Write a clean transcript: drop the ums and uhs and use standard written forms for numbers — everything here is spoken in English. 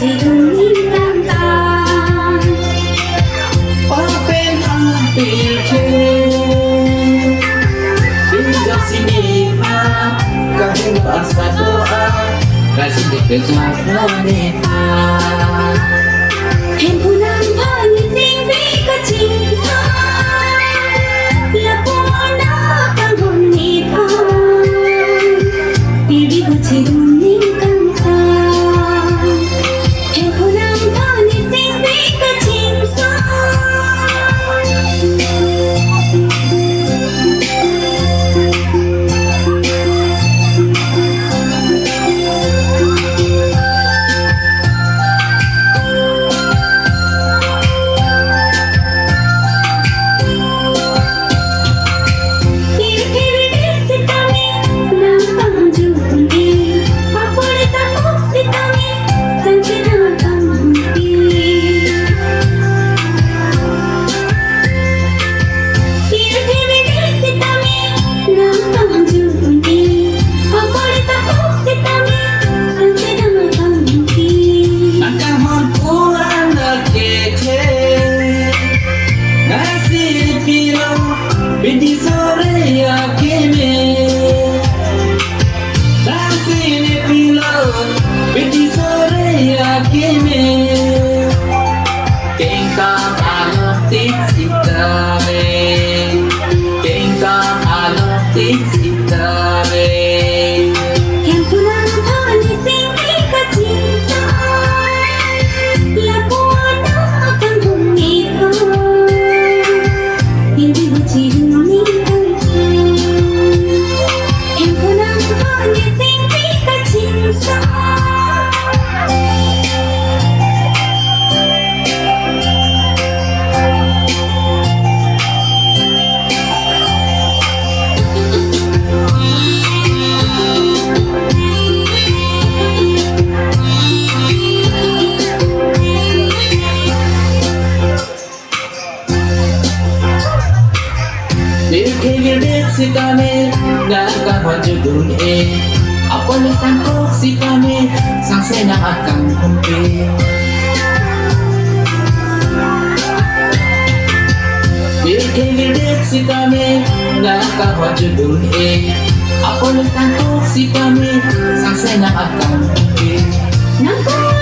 지금 이 땅상 Open ang piche Pinjak sini pa Kahit basta doa Kasi di kejap pa 행복한 밤이 생비같이 야보나 강혼이 밤 비비고 지루니 강사 행복한 밤이 생비같이 Bidi sore yakime Dasine pilo Bidi sore yakime Kengkang alok tiksitame Kengkang alok tiksitame 행복한 밤이 생비같이 야보나 강혼이 밤 비비고 지루니 강사 행복한 밤이 생비같이 Si kami nagkahwadyo dun Ako na sangkok si kami Sang senang akang kumpi Bilit si kami nagkahwadyo dun Ako na sangkok si kami Sang senang akang kumpi Nang